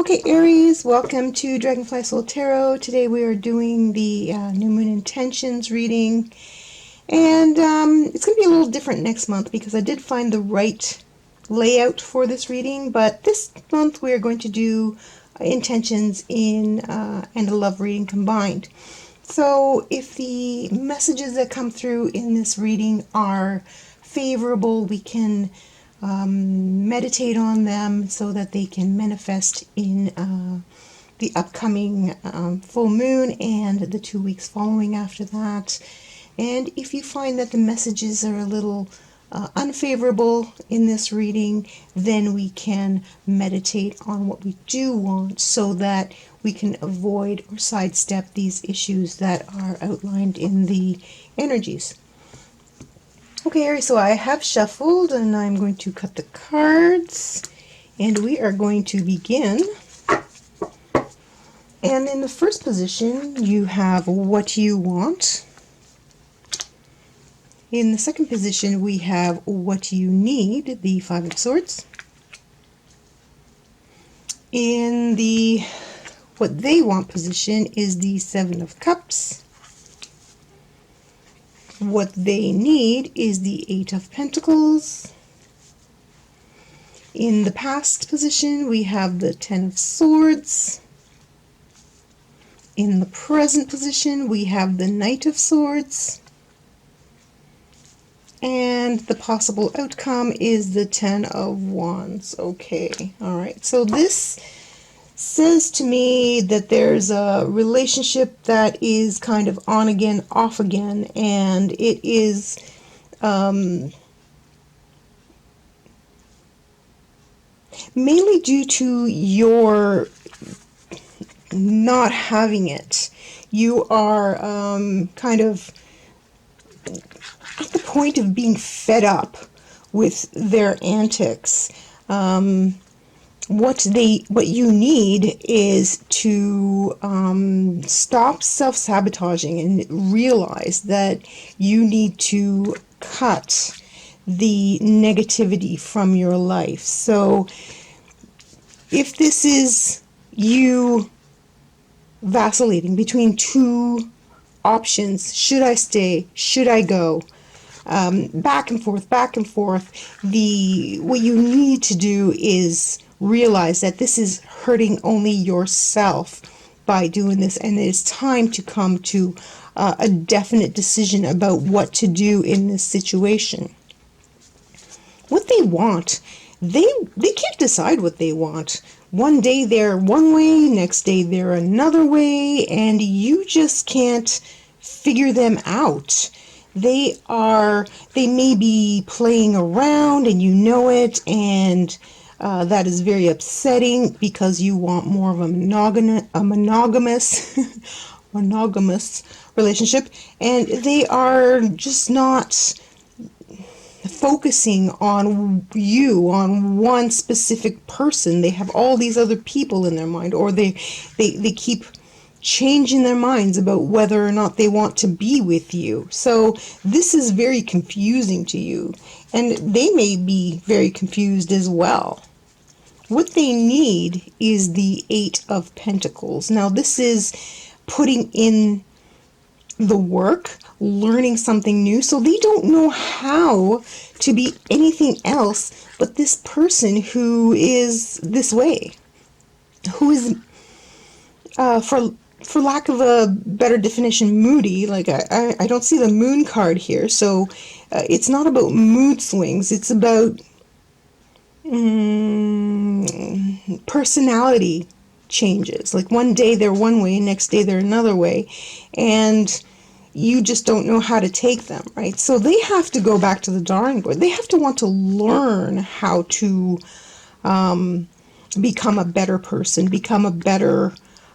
Okay, Aries, welcome to Dragonfly Soul Tarot. Today we are doing the New Moon Intentions reading, and it's going to be a little different next month because I did find the right layout for this reading, but this month we are going to do intentions and a love reading combined. So if the messages that come through in this reading are favorable, we can meditate on them so that they can manifest in the upcoming full moon and the 2 weeks following after that. And if you find that the messages are a little unfavorable in this reading, then we can meditate on what we do want so that we can avoid or sidestep these issues that are outlined in the energies. Okay, Aries, so I have shuffled and I'm going to cut the cards and we are going to begin. And in the first position, you have what you want. In the second position, we have what you need, the Five of Swords. In the what they want position is the Seven of Cups. What they need is the Eight of Pentacles. In the past position, we have the Ten of Swords. In the present position, we have the Knight of Swords. And the possible outcome is the Ten of Wands. Okay, alright. So this says to me that there's a relationship that is kind of on again, off again, and it is mainly due to your not having it. You are kind of at the point of being fed up with their antics. What you need is to stop self-sabotaging and realize that you need to cut the negativity from your life. So if this is you vacillating between two options, should I stay, should I go, back and forth, what you need to do is realize that this is hurting only yourself by doing this, and it's time to come to a definite decision about what to do in this situation. What they want, they can't decide what they want. One day they're one way, next day they're another way, and you just can't figure them out. They may be playing around and you know it, and that is very upsetting because you want more of a monogamous monogamous relationship, and they are just not focusing on you, on one specific person. They have all these other people in their mind, or they keep changing their minds about whether or not they want to be with you. So this is very confusing to you, and they may be very confused as well. What they need is the Eight of Pentacles. Now this is putting in the work, learning something new, so they don't know how to be anything else but this person who is this way, who is for lack of a better definition, moody. Like I don't see the moon card here, so it's not about mood swings, it's about personality changes. Like one day they're one way, next day they're another way, and you just don't know how to take them, right? So they have to go back to the drawing board. They have to want to learn how to become a better person, become a better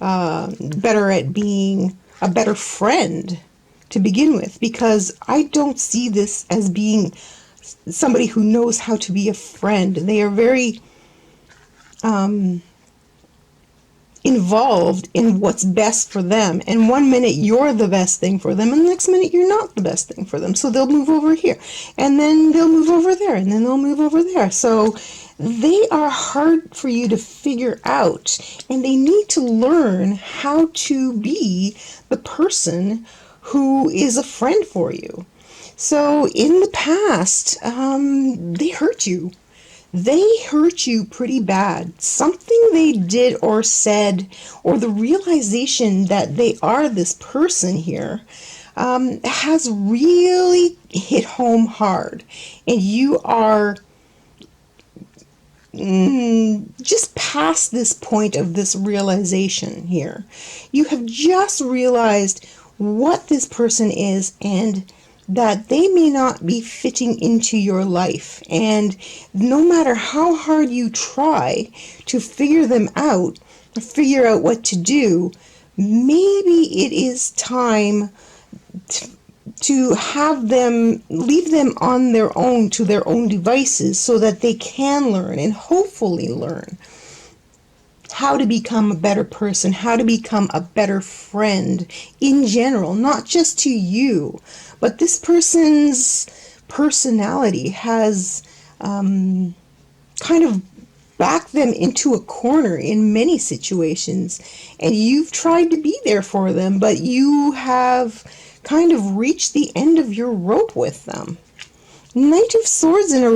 at being a better friend to begin with, because I don't see this as being somebody who knows how to be a friend. They are very involved in what's best for them, and one minute you're the best thing for them and the next minute you're not the best thing for them. So they'll move over here, and then they'll move over there, and then they'll move over there. So they are hard for you to figure out, and they need to learn how to be the person who is a friend for you. So in the past, they hurt you. They hurt you pretty bad. Something they did or said, or the realization that they are this person here, has really hit home hard. And you are just past this point of this realization here. You have just realized what this person is and that they may not be fitting into your life. And no matter how hard you try to figure them out, or figure out what to do, maybe it is time to have them, leave them on their own, to their own devices, so that they can learn and hopefully learn how to become a better person, how to become a better friend in general, not just to you, but this person's personality has kind of backed them into a corner in many situations, and you've tried to be there for them, but you have kind of reached the end of your rope with them. Knight of Swords in a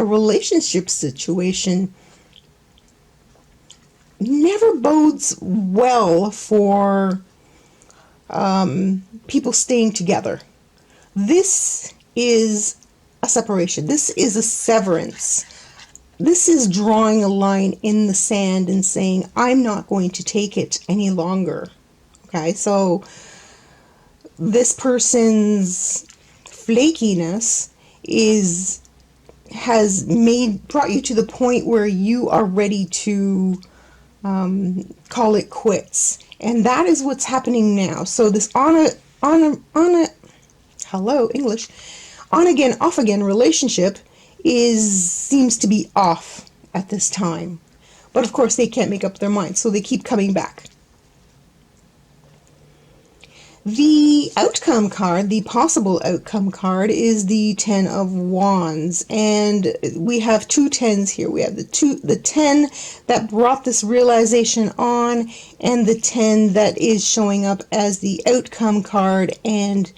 relationship situation never bodes well for people staying together. This is a separation. This is a severance. This is drawing a line in the sand and saying, I'm not going to take it any longer. Okay, so this person's flakiness has brought you to the point where you are ready to call it quits, and that is what's happening now. So this on again, off again relationship seems to be off at this time, but of course they can't make up their mind, so they keep coming back. The outcome card, the possible outcome card, is the Ten of Wands, and we have two tens here. We have the 10 that brought this realization on, and the 10 that is showing up as the outcome card and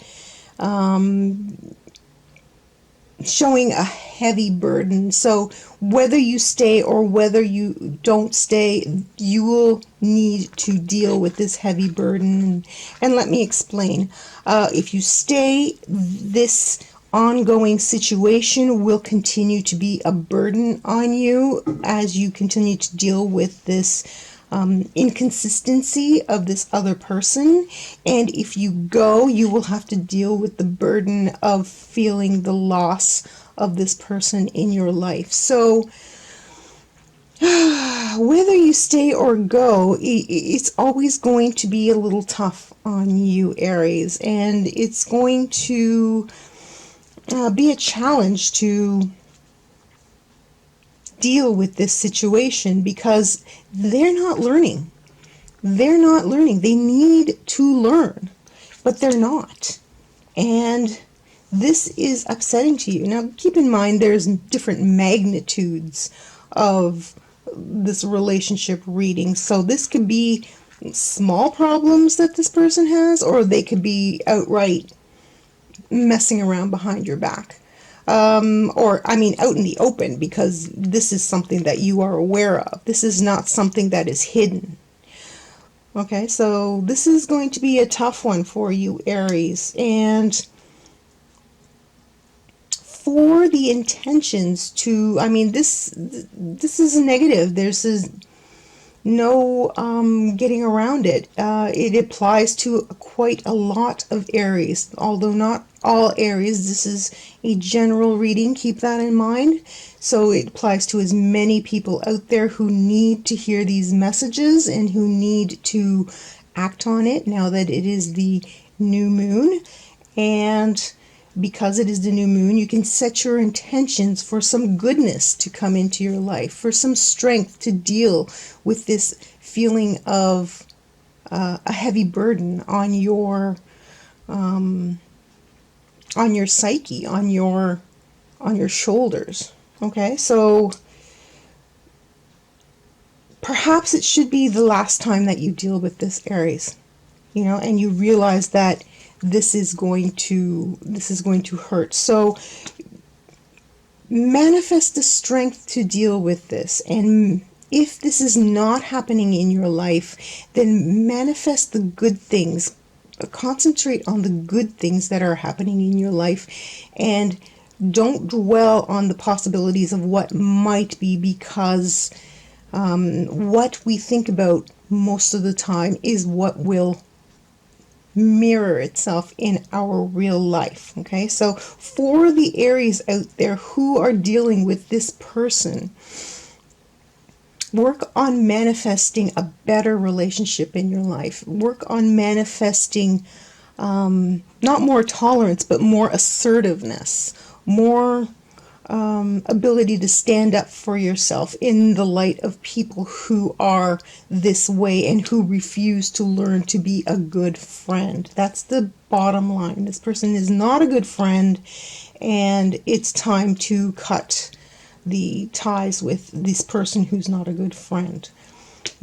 showing a heavy burden. So whether you stay or whether you don't stay, you will need to deal with this heavy burden. And let me explain. If you stay, this ongoing situation will continue to be a burden on you as you continue to deal with this inconsistency of this other person. And if you go, you will have to deal with the burden of feeling the loss of this person in your life. So whether you stay or go, it's always going to be a little tough on you, Aries, and it's going to be a challenge to deal with this situation because they're not learning. They're not learning. They need to learn, but they're not. And this is upsetting to you. Now, keep in mind there's different magnitudes of this relationship reading. So this could be small problems that this person has, or they could be outright messing around behind your back. Or out in the open, because this is something that you are aware of. This is not something that is hidden. Okay, so this is going to be a tough one for you, Aries. And for the intentions to, this is negative. There's no getting around it. It applies to quite a lot of Aries, although not all Aries. This is a general reading, keep that in mind. So it applies to as many people out there who need to hear these messages and who need to act on it now that it is the new moon. And because it is the new moon, you can set your intentions for some goodness to come into your life, for some strength to deal with this feeling of a heavy burden on your psyche, on your shoulders. Okay, so perhaps it should be the last time that you deal with this, Aries, and you realize that this is going to hurt. So manifest the strength to deal with this. And if this is not happening in your life, then manifest the good things. Concentrate on the good things that are happening in your life, and don't dwell on the possibilities of what might be, because what we think about most of the time is what will mirror itself in our real life. Okay, so for the Aries out there who are dealing with this person, work on manifesting a better relationship in your life. Work on manifesting not more tolerance, but more assertiveness, more ability to stand up for yourself in the light of people who are this way and who refuse to learn to be a good friend. That's the bottom line. This person is not a good friend, and it's time to cut the ties with this person who's not a good friend,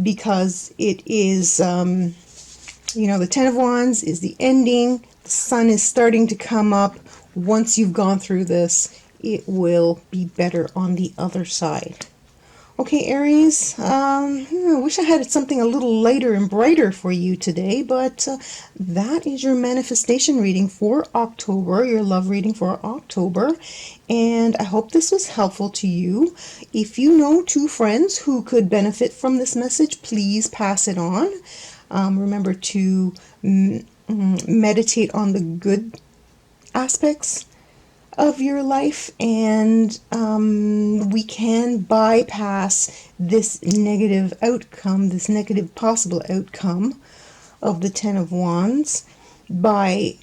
because it is, the Ten of Wands is the ending. The sun is starting to come up. Once you've gone through this, it will be better on the other side. Okay, Aries, I wish I had something a little lighter and brighter for you today, but that is your manifestation reading for October, your love reading for October, and I hope this was helpful to you. If you know two friends who could benefit from this message, please pass it on. Remember to meditate on the good aspects of your life, and we can bypass this negative outcome, this negative possible outcome of the Ten of Wands, by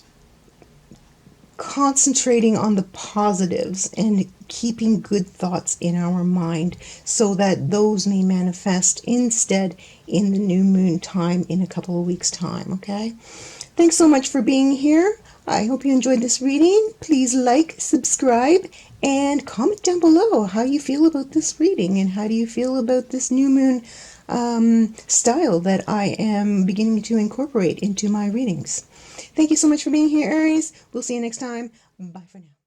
concentrating on the positives and keeping good thoughts in our mind, so that those may manifest instead in the new moon time in a couple of weeks' time. Okay? Thanks so much for being here. I hope you enjoyed this reading. Please like, subscribe, and comment down below how you feel about this reading, and how do you feel about this new moon style that I am beginning to incorporate into my readings. Thank you so much for being here, Aries. We'll see you next time. Bye for now.